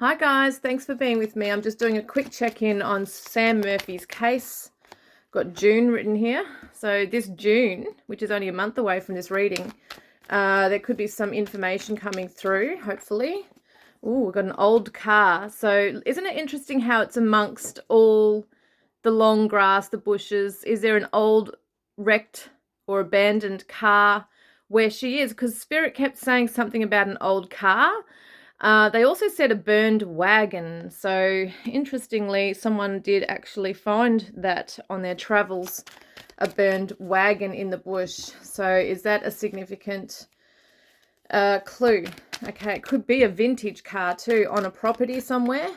Hi guys, thanks for being with me. I'm just doing a quick check-in on Sam Murphy's case. Got June written here. So this June, which is only a month away from this reading, there could be some information coming through, hopefully. Oh, we've got an old car. So isn't it interesting how it's amongst all the long grass, the bushes? Is there an old wrecked or abandoned car where she is? Because Spirit kept saying something about an old car. They also said a burned wagon. So interestingly, someone did actually find that on their travels, a burned wagon in the bush. So is that a significant clue? Okay, it could be a vintage car too on a property somewhere.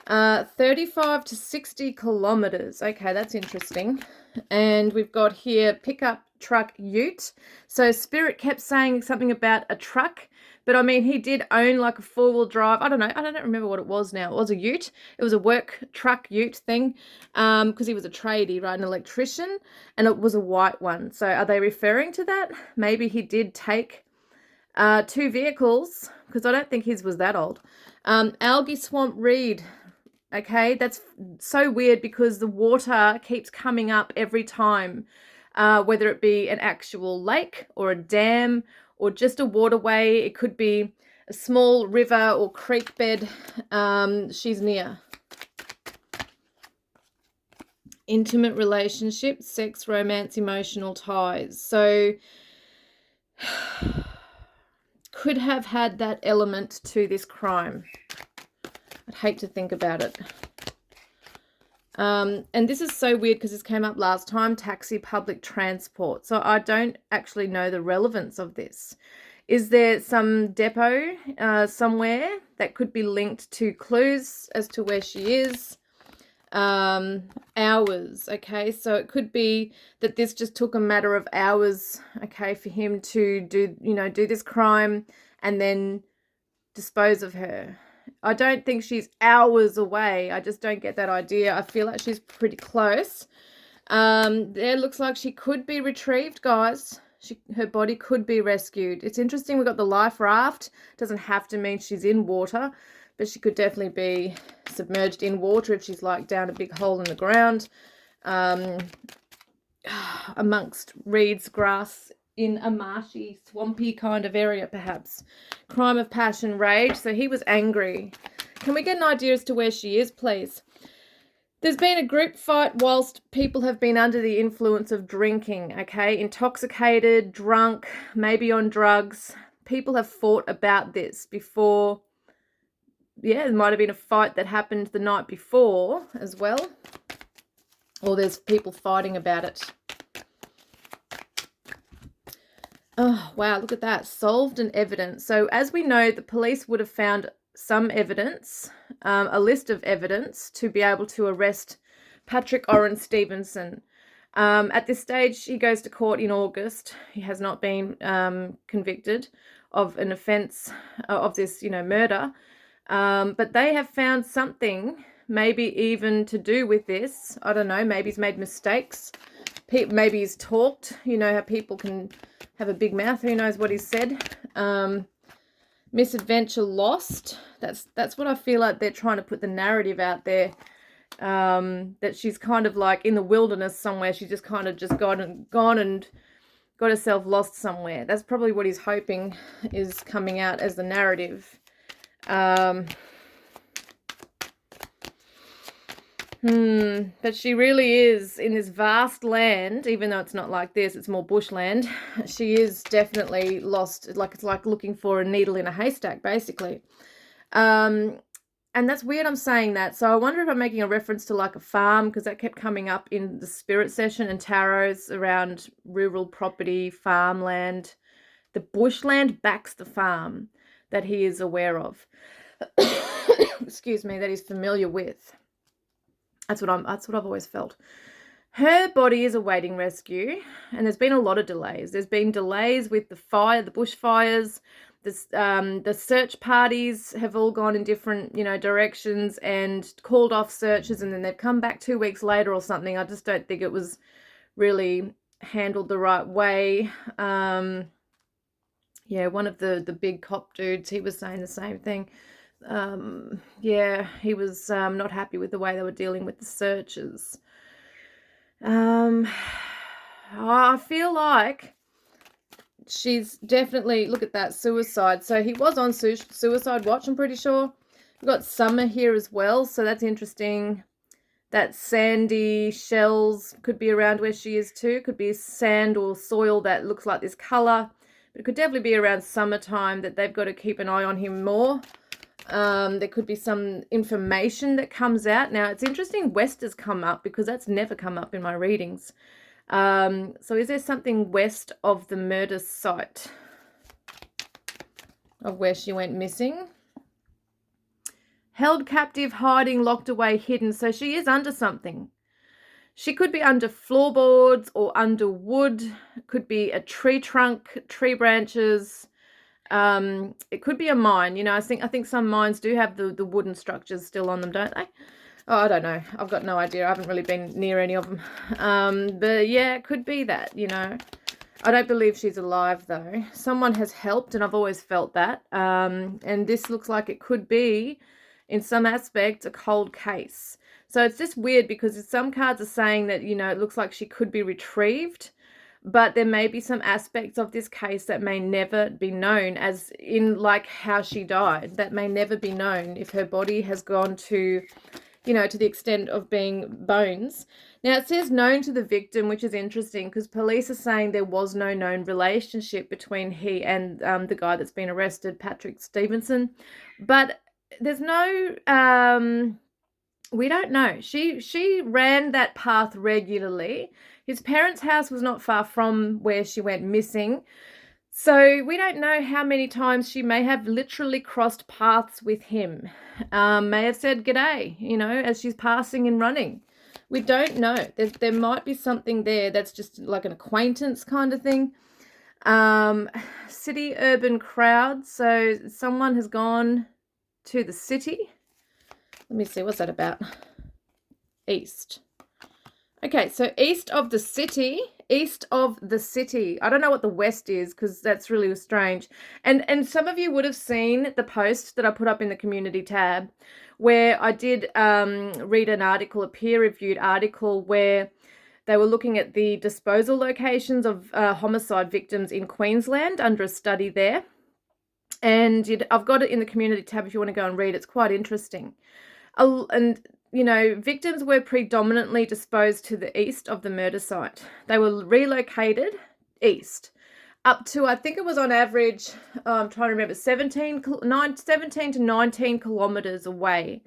35 to 60 kilometers. Okay, that's interesting. And we've got here pickup truck ute. So Spirit kept saying something about a truck, but I mean, he did own like a four-wheel drive. I don't know. I don't remember what it was now. It was a ute. It was a work truck ute thing because he was a tradie, right? An electrician, and it was a white one. So are they referring to that? Maybe he did take two vehicles because I don't think his was that old. Algae swamp reed. Okay, that's so weird because the water keeps coming up every time, whether it be an actual lake or a dam or just a waterway. It could be a small river or creek bed she's near. Intimate relationship, sex, romance, emotional ties. So could have had that element to this crime. I'd hate to think about it. And this is so weird because this came up last time, taxi, public transport. So I don't actually know the relevance of this. Is there some depot somewhere that could be linked to clues as to where she is? Hours, okay, so it could be that this just took a matter of hours, okay, for him to do this crime and then dispose of her. I don't think she's hours away. I just don't get that idea. I feel like she's pretty close. There looks like she could be retrieved, guys. Her body could be rescued. It's interesting. We've got the life raft. Doesn't have to mean she's in water, but she could definitely be submerged in water if she's like down a big hole in the ground, amongst reeds, grass, in a marshy, swampy kind of area, perhaps. Crime of passion, rage. So he was angry. Can we get an idea as to where she is, please? There's been a group fight whilst people have been under the influence of drinking, okay? Intoxicated, drunk, maybe on drugs. People have fought about this before. Yeah, there might have been a fight that happened the night before as well. Or there's people fighting about it. Oh, wow, look at that. Solved and evidence. So as we know, the police would have found some evidence, a list of evidence to be able to arrest Patrick Oren Stevenson. At this stage, he goes to court in August. He has not been convicted of an offence of this, murder. But they have found something, maybe even to do with this. I don't know, maybe he's made mistakes. Maybe he's talked, how people can have a big mouth. Who knows what he said? Misadventure lost. That's what I feel like they're trying to put the narrative out there. That she's kind of like in the wilderness somewhere. She's just kind of just gone and got herself lost somewhere. That's probably what he's hoping is coming out as the narrative. But she really is in this vast land, even though it's not like this, it's more bushland. She is definitely lost. Like it's like looking for a needle in a haystack, basically. And that's weird I'm saying that. So I wonder if I'm making a reference to like a farm, because that kept coming up in the spirit session and tarots around rural property, farmland. The bushland backs the farm that he is aware of. Excuse me, that he's familiar with. That's what I've always felt. Her body is awaiting rescue, and there's been a lot of delays. There's been delays with the bushfires. The search parties have all gone in different, directions and called off searches, and then they've come back 2 weeks later or something. I just don't think it was really handled the right way. Yeah, one of the big cop dudes, he was saying the same thing. Yeah, he was not happy with the way they were dealing with the searches. I feel like she's definitely, look at that, suicide. So he was on suicide watch, I'm pretty sure. We've got Summer here as well, so that's interesting. That sandy shells could be around where she is too. Could be sand or soil that looks like this colour. But it could definitely be around summertime that they've got to keep an eye on him more. There could be some information that comes out. Now, it's interesting west has come up because that's never come up in my readings. So is there something west of the murder site of where she went missing? Held captive, hiding, locked away, hidden. So she is under something. She could be under floorboards or under wood. It could be a tree trunk, tree branches. It could be a mine. You know, I think some mines do have the wooden structures still on them, don't they? Oh, I don't know. I've got no idea. I haven't really been near any of them. But yeah, it could be that, you know. I don't believe she's alive, though. Someone has helped, and I've always felt that. And this looks like it could be, in some aspect, a cold case. So it's just weird because some cards are saying that, you know, it looks like she could be retrieved, but there may be some aspects of this case that may never be known, as in like how she died. That may never be known if her body has gone to, you know, to the extent of being bones. Now, it says known to the victim, which is interesting because police are saying there was no known relationship between he and the guy that's been arrested, Patrick Stevenson. But there's no, we don't know. She ran that path regularly. His parents' house was not far from where she went missing. So we don't know how many times she may have literally crossed paths with him. May have said g'day, you know, as she's passing and running. We don't know. There might be something there that's just like an acquaintance kind of thing. City urban crowd. So someone has gone to the city. Let me see, what's that about? East. Okay, so east of the city. I don't know what the west is because that's really strange. And some of you would have seen the post that I put up in the community tab where I did read an article, a peer-reviewed article, where they were looking at the disposal locations of homicide victims in Queensland under a study there. And I've got it in the community tab if you want to go and read. It's quite interesting. And, you know, victims were predominantly disposed to the east of the murder site. They were relocated east up to, I think it was on average, I'm trying to remember, 17 to 19 kilometres away.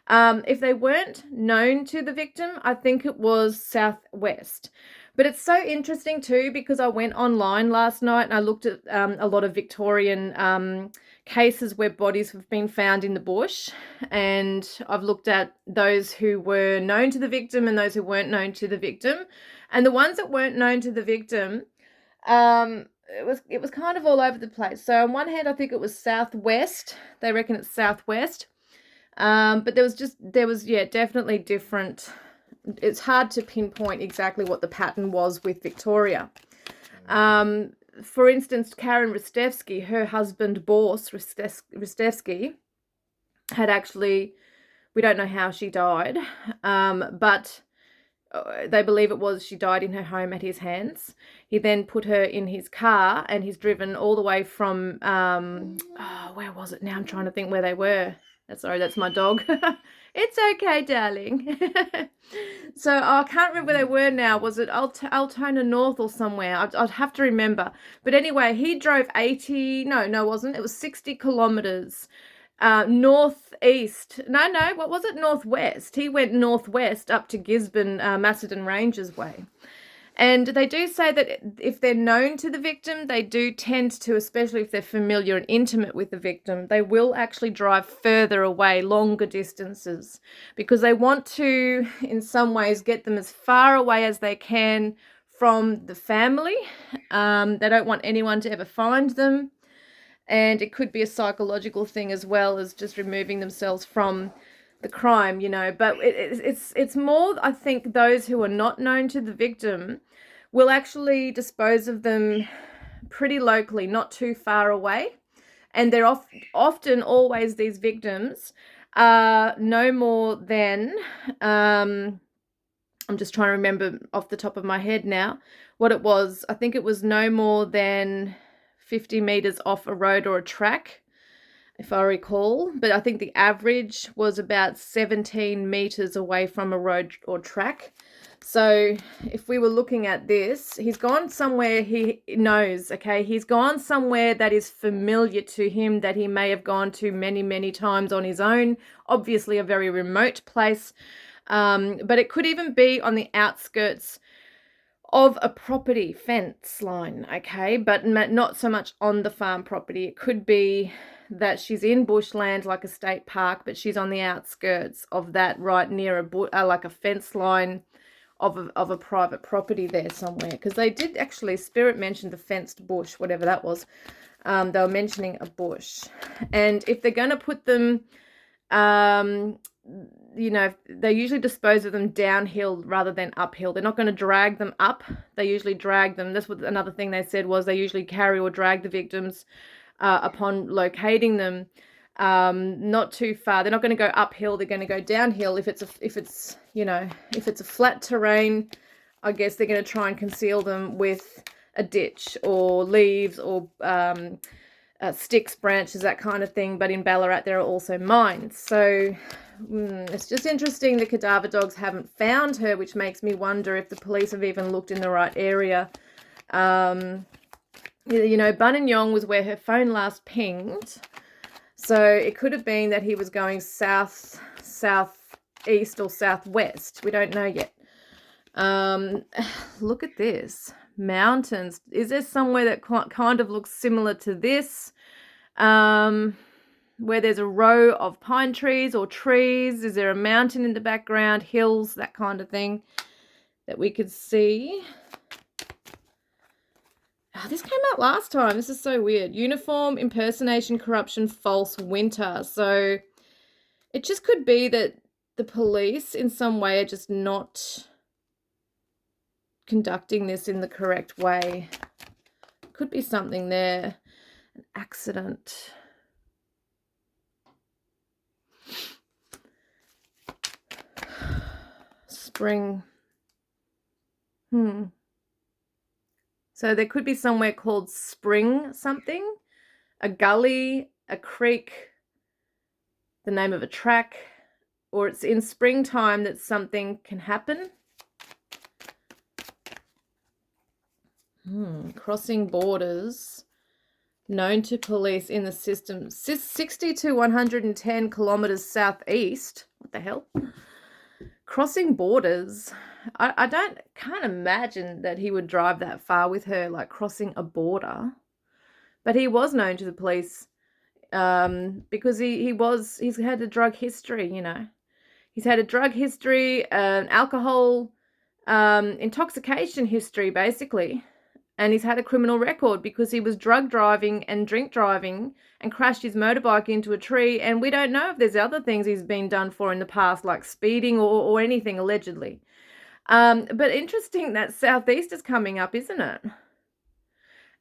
If they weren't known to the victim, I think it was southwest. But it's so interesting too because I went online last night and I looked at a lot of Victorian cases where bodies have been found in the bush, and I've looked at those who were known to the victim and those who weren't known to the victim. And the ones that weren't known to the victim, it was kind of all over the place. So on one hand, I think it was southwest. They reckon it's southwest. But there was definitely different. It's hard to pinpoint exactly what the pattern was with Victoria. For instance, Karen Ristevsky, her husband, Boris Ristevsky, had actually, we don't know how she died, but they believe it was she died in her home at his hands. He then put her in his car and he's driven all the way from, where was it now? I'm trying to think where they were. Sorry, that's my dog. It's okay, darling. So I can't remember where they were now. Was it Altona North or somewhere? I'd have to remember. But anyway, he drove 80, no, it wasn't. It was 60 kilometres northeast. No, what was it? Northwest. He went northwest up to Gisborne, Macedon Ranges way. And they do say that if they're known to the victim, they do tend to, especially if they're familiar and intimate with the victim, they will actually drive further away, longer distances, because they want to, in some ways, get them as far away as they can from the family. They don't want anyone to ever find them. And it could be a psychological thing as well as just removing themselves from the crime, you know. But it's more, I think, those who are not known to the victim will actually dispose of them pretty locally, not too far away. And they're often always these victims are no more than, I'm just trying to remember off the top of my head now what it was. I think it was no more than 50 meters off a road or a track, if I recall. But I think the average was about 17 meters away from a road or track. So if we were looking at this, he's gone somewhere he knows, okay? He's gone somewhere that is familiar to him, that he may have gone to many, many times on his own. Obviously a very remote place. But it could even be on the outskirts of a property fence line, okay? But not so much on the farm property. It could be that she's in bushland, like a state park, but she's on the outskirts of that, right near like a fence line of a private property there somewhere. Because they did actually, Spirit mentioned the fenced bush, whatever that was. They were mentioning a bush. And if they're going to put them, you know, they usually dispose of them downhill rather than uphill. They're not going to drag them up. They usually drag them. That's what another thing they said was they usually carry or drag the victims upon locating them. Not too far. They're not going to go uphill. They're going to go downhill. If it's a flat terrain, I guess they're going to try and conceal them with a ditch or leaves or sticks, branches, that kind of thing. But in Ballarat, there are also mines. So it's just interesting the cadaver dogs haven't found her, which makes me wonder if the police have even looked in the right area. You know, Buninyong was where her phone last pinged. So it could have been that he was going south, southeast or southwest. We don't know yet. Look at this. Mountains. Is there somewhere that kind of looks similar to this? Where there's a row of pine trees or trees? Is there a mountain in the background? Hills, that kind of thing that we could see? Oh, this came out last time. This is so weird. Uniform, impersonation, corruption, false, winter. So it just could be that the police in some way are just not conducting this in the correct way. Could be something there. An accident. Spring. So there could be somewhere called Spring something, a gully, a creek, the name of a track, or it's in springtime that something can happen. Crossing borders, known to police in the system, 60 to 110 kilometers southeast. What the hell? Crossing borders. I can't imagine that he would drive that far with her, like crossing a border. But he was known to the police because he's had a drug history, you know. He's had a drug history, an alcohol intoxication history, basically. And he's had a criminal record because he was drug driving and drink driving and crashed his motorbike into a tree. And we don't know if there's other things he's been done for in the past, like speeding or anything, allegedly. But interesting that southeast is coming up, isn't it?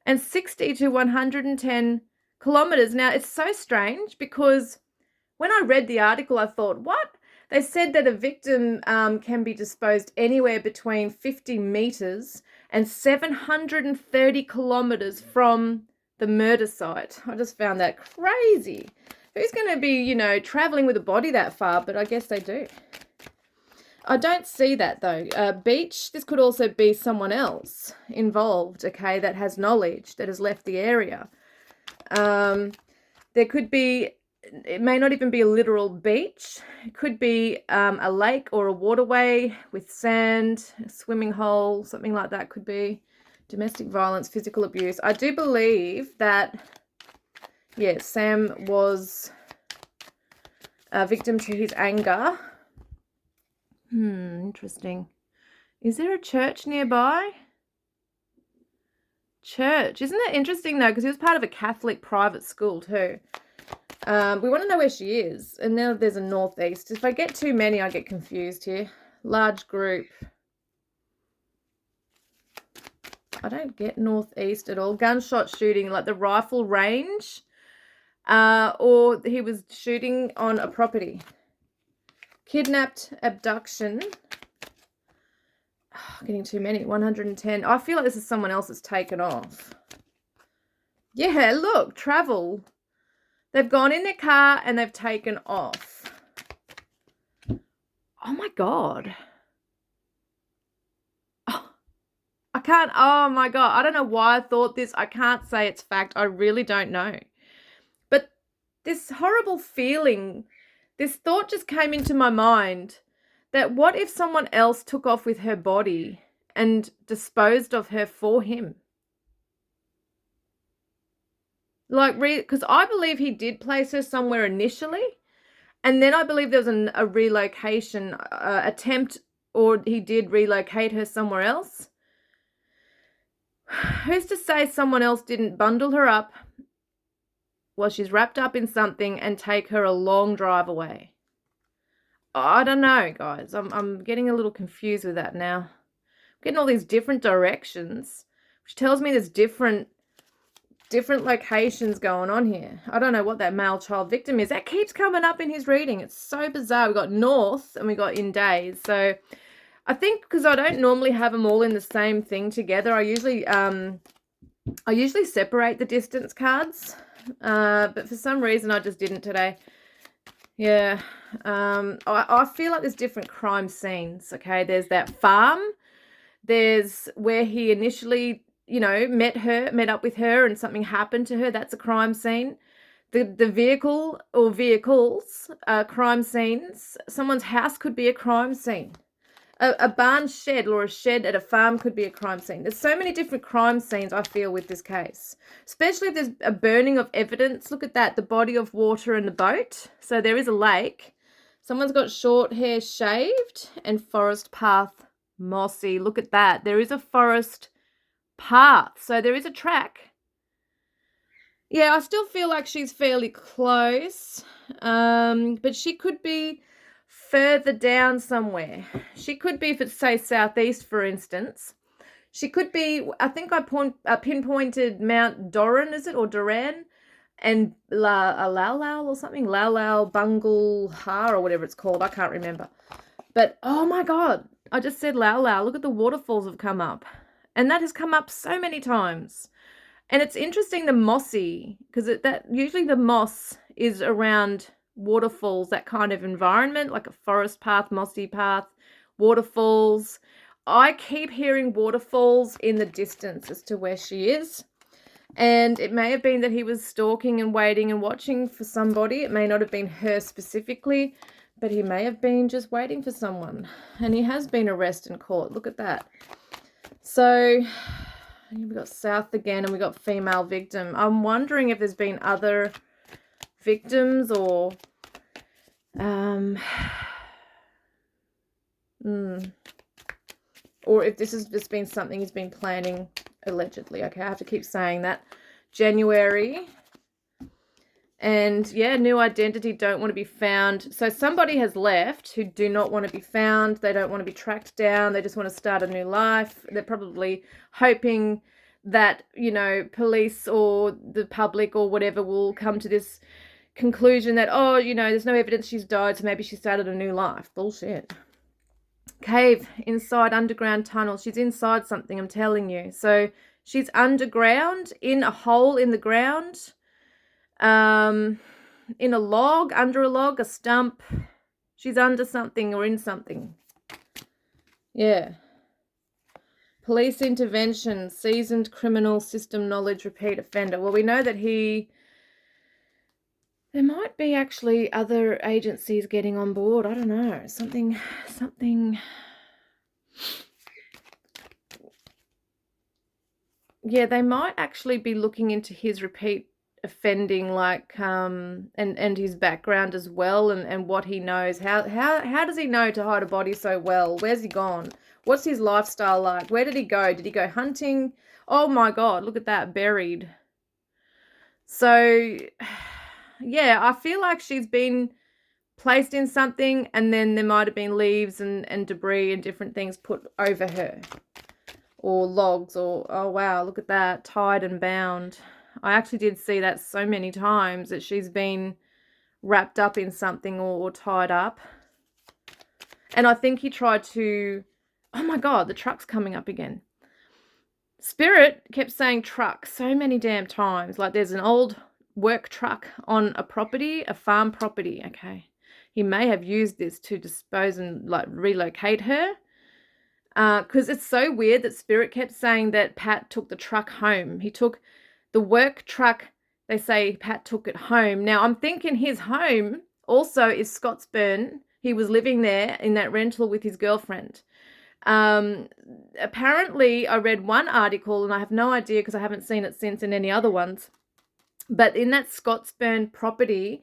And 60 to 110 kilometers. Now, it's so strange because when I read the article, I thought, what? They said that a victim can be disposed anywhere between 50 meters and 730 kilometers from the murder site. I just found that crazy. Who's going to be, you know, traveling with a body that far? But I guess they do. I don't see that though. Beach, this could also be someone else involved, okay, that has knowledge, that has left the area. There could be, it may not even be a literal beach. It could be a lake or a waterway with sand, a swimming hole, something like that could be. Domestic violence, physical abuse. I do believe that, yes, Sam was a victim to his anger. Interesting. Is there a church nearby? Church. Isn't that interesting though? Because he was part of a Catholic private school too. We want to know where she is. And now there's a northeast. If I get too many, I get confused here. Large group. I don't get northeast at all. Gunshot shooting, like the rifle range. or he was shooting on a property. Kidnapped, abduction. Oh, getting too many. 110. I feel like this is someone else that's taken off. Yeah, look, travel. They've gone in their car and they've taken off. Oh my God. Oh, I can't, oh my God. I don't know why I thought this. I can't say it's fact. I really don't know. But this horrible feeling, this thought just came into my mind that what if someone else took off with her body and disposed of her for him? Like, because I believe he did place her somewhere initially, and then I believe there was a relocation attempt, or he did relocate her somewhere else. Who's to say someone else didn't bundle her up while she's wrapped up in something and take her a long drive away? I don't know, guys. I'm getting a little confused with that now. I'm getting all these different directions, which tells me there's different locations going on here. I don't know what that male child victim is. That keeps coming up in his reading. It's so bizarre. We got north and we got in days. So I think because I don't normally have them all in the same thing together, I usually separate the distance cards. But for some reason I just didn't today. Yeah. I feel like there's different crime scenes. Okay, there's that farm. There's where he initially, met up with her and something happened to her. That's a crime scene. The vehicle or vehicles are crime scenes. Someone's house could be a crime scene. A barn shed or a shed at a farm could be a crime scene. There's so many different crime scenes, I feel, with this case. Especially if there's a burning of evidence. Look at that, the body of water and the boat. So there is a lake. Someone's got short hair shaved and forest path mossy. Look at that. There is a forest path. So there is a track. Yeah, I still feel like she's fairly close. But she could be further down somewhere. She could be, if it's, say, southeast, for instance. She could be, I think I pinpointed Mount Doran, is it? Or Duran? And Laulau or something. Laulau Bungle Ha or whatever it's called. I can't remember. But, oh my God, I just said Laulau. Look at the waterfalls have come up. And that has come up so many times. And it's interesting, the mossy, because that usually the moss is around waterfalls, that kind of environment, like a forest path, mossy path, waterfalls. I keep hearing waterfalls in the distance as to where she is. And it may have been that he was stalking and waiting and watching for somebody. It may not have been her specifically, but he may have been just waiting for someone. And he has been arrested and caught. Look at that. So we got south again and we got female victim. I'm wondering if there's been other victims or or if this has just been something he's been planning allegedly. Okay, I have to keep saying that. January. And yeah, new identity, don't want to be found. So somebody has left who do not want to be found. They don't want to be tracked down. They just want to start a new life. They're probably hoping that, police or the public or whatever will come to this conclusion that, there's no evidence she's died, so maybe she started a new life. Bullshit. Cave, inside underground tunnel. She's inside something, I'm telling you. So she's underground, in a hole in the ground. In a log, under a log, a stump. She's under something or in something. Yeah. Police intervention, seasoned criminal system knowledge, repeat offender. Well, we know that there might be actually other agencies getting on board. I don't know. Something. Yeah, they might actually be looking into his repeat offending, like and his background as well, and what he knows. How does he know to hide a body so well? Where's he gone? What's his lifestyle like? Where did he go? Did he go hunting? Oh my God, look at that, buried. So yeah, I feel like she's been placed in something and then there might have been leaves and debris and different things put over her, or logs, or, oh wow, look at that, tied and bound. I actually did see that so many times, that she's been wrapped up in something or tied up. And I think he tried to, oh my God, the truck's coming up again. Spirit kept saying truck so many damn times. Like there's an old work truck on a property, a farm property. Okay. He may have used this to dispose and like relocate her. Because it's so weird that Spirit kept saying that Pat took the truck home. He took the work truck. They say Pat took it home. Now I'm thinking his home also is Scottsburn. He was living there in that rental with his girlfriend. Apparently I read one article, and I have no idea because I haven't seen it since in any other ones, but in that Scottsburn property,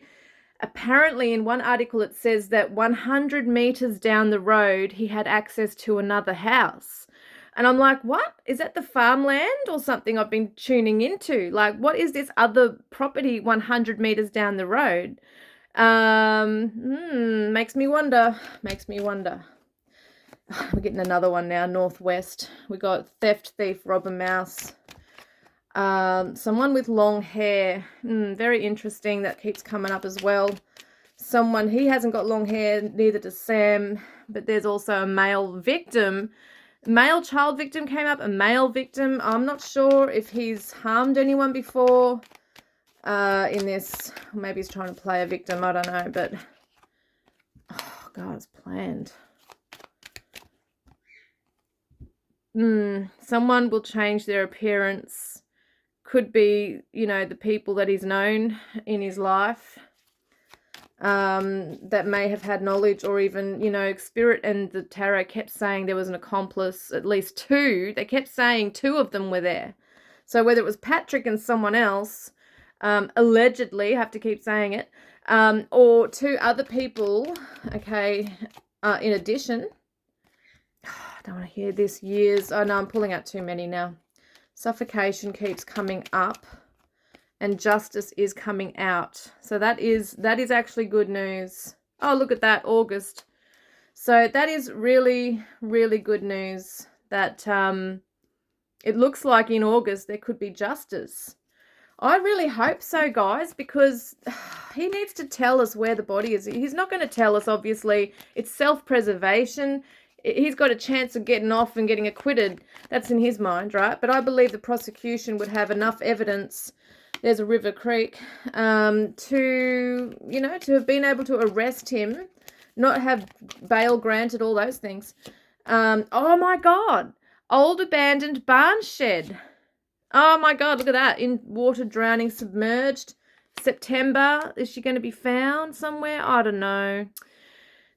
apparently in one article it says that 100 meters down the road he had access to another house. And I'm like, what? Is that the farmland or something I've been tuning into? Like, what is this other property 100 meters down the road? Makes me wonder. We're getting another one now, Northwest. We got theft, thief, robber, mouse. Someone with long hair. Very interesting. That keeps coming up as well. Someone, he hasn't got long hair, neither does Sam. But there's also a male victim. Male child victim came up, a male victim. I'm not sure if he's harmed anyone before in this. Maybe he's trying to play a victim. I don't know. But, oh, God, it's planned. Someone will change their appearance. Could be, the people that he's known in his life that may have had knowledge, or even, Spirit and the tarot kept saying there was an accomplice, at least two. They kept saying two of them were there. So whether it was Patrick and someone else, allegedly, I have to keep saying it, or two other people, okay, in addition. I don't want to hear this. Years. Oh, no, I'm pulling out too many now. Suffocation keeps coming up, and justice is coming out. So that is actually good news. Oh, look at that, August. So that is really, really good news, that it looks like in August there could be justice. I really hope so, guys, because he needs to tell us where the body is. He's not going to tell us, obviously. It's self-preservation. He's got a chance of getting off and getting acquitted. That's in his mind, right? But I believe the prosecution would have enough evidence. There's a River Creek to have been able to arrest him, not have bail granted, all those things. Oh my God, old abandoned barn shed. Oh my God, look at that, in water, drowning, submerged. September, is she going to be found somewhere? I don't know.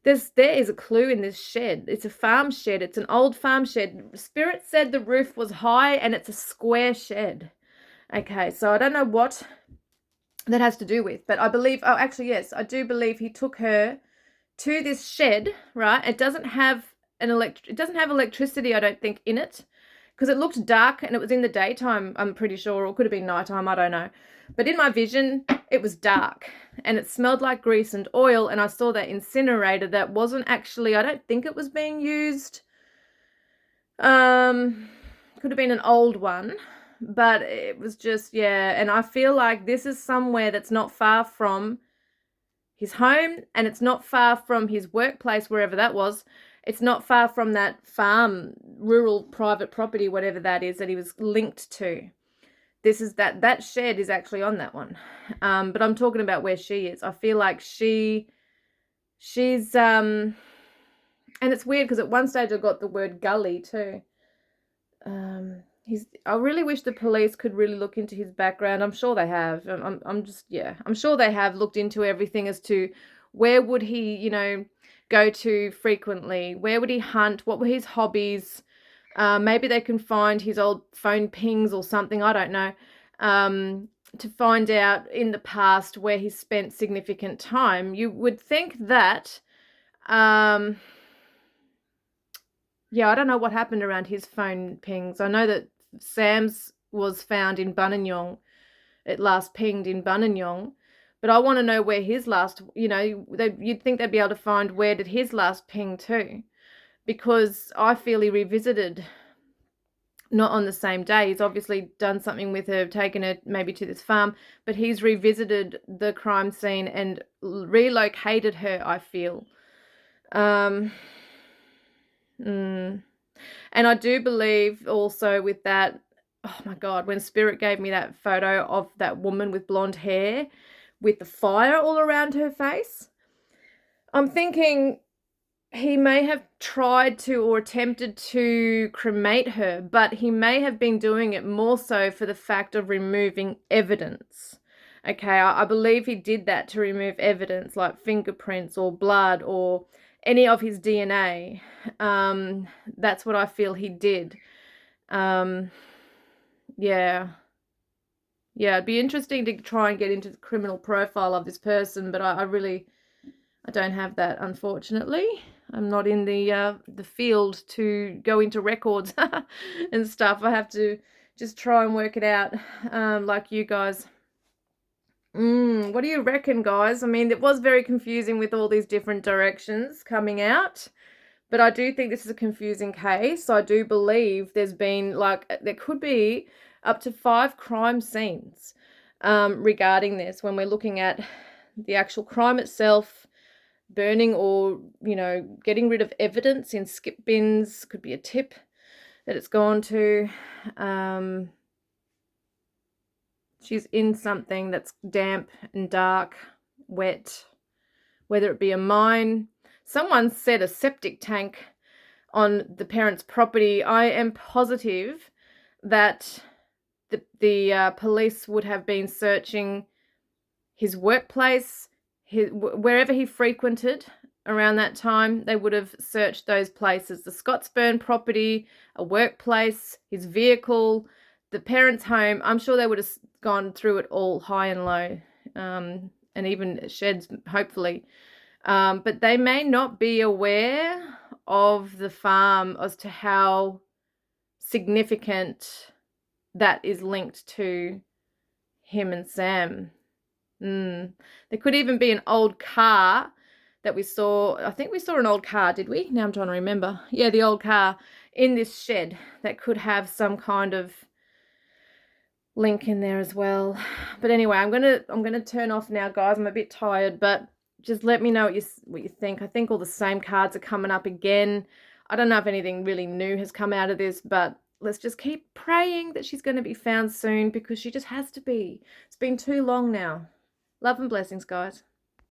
There is a clue in this shed. It's a farm shed. It's an old farm shed. Spirit said the roof was high and it's a square shed. Okay, so I don't know what that has to do with, but I believe, oh, actually, yes, I do believe he took her to this shed, right? It doesn't have electricity, I don't think, in it, because it looked dark and it was in the daytime, I'm pretty sure, or it could have been nighttime, I don't know. But in my vision, it was dark and it smelled like grease and oil, and I saw that incinerator that wasn't actually, I don't think it was being used. Could have been an old one, but it was just, yeah. And I feel like this is somewhere that's not far from his home, and it's not far from his workplace, wherever that was. It's not far from that farm, rural private property, whatever that is, that he was linked to. This is that shed is actually on that one. But I'm talking about where she is. I feel like she's and it's weird because at one stage I got the word gully too. I really wish the police could really look into his background. I'm sure they have. I'm sure they have looked into everything as to where would he, go to frequently, where would he hunt, what were his hobbies. Maybe they can find his old phone pings or something, I don't know, to find out in the past where he spent significant time. You would think that, yeah, I don't know what happened around his phone pings. I know that Sam's was found in Buninyong. It last pinged in Buninyong. But I want to know where his last, you'd think they'd be able to find where did his last ping to. Because I feel he revisited not on the same day. He's obviously done something with her, taken her maybe to this farm, but he's revisited the crime scene and relocated her, I feel. And I do believe also with that, oh my God, when Spirit gave me that photo of that woman with blonde hair with the fire all around her face, I'm thinking he may have tried to or attempted to cremate her, but he may have been doing it more so for the fact of removing evidence. Okay, I believe he did that to remove evidence like fingerprints or blood or any of his DNA. That's what I feel he did. Yeah. Yeah, it'd be interesting to try and get into the criminal profile of this person, but I don't have that, unfortunately. I'm not in the field to go into records and stuff. I have to just try and work it out, like you guys. What do you reckon, guys? I mean, it was very confusing with all these different directions coming out, but I do think this is a confusing case. I do believe there's been, like, there could be up to 5 crime scenes regarding this when we're looking at the actual crime itself, burning or, getting rid of evidence in skip bins. Could be a tip that it's gone to. She's in something that's damp and dark, wet, whether it be a mine. Someone said a septic tank on the parents' property. I am positive that the police would have been searching his workplace, wherever he frequented around that time. They would have searched those places: the Scottsburn property, a workplace, his vehicle, the parents' home. I'm sure they would have gone through it all, high and low, and even sheds, hopefully. But they may not be aware of the farm as to how significant that is linked to him and Sam. There could even be an old car that we saw. I think we saw an old car, did we? Now I'm trying to remember. Yeah, the old car in this shed that could have some kind of link in there as well. But anyway, I'm gonna turn off now, guys. I'm a bit tired, but just let me know what you think. I think all the same cards are coming up again. I don't know if anything really new has come out of this, but let's just keep praying that she's going to be found soon, because she just has to be. It's been too long now. Love and blessings, guys.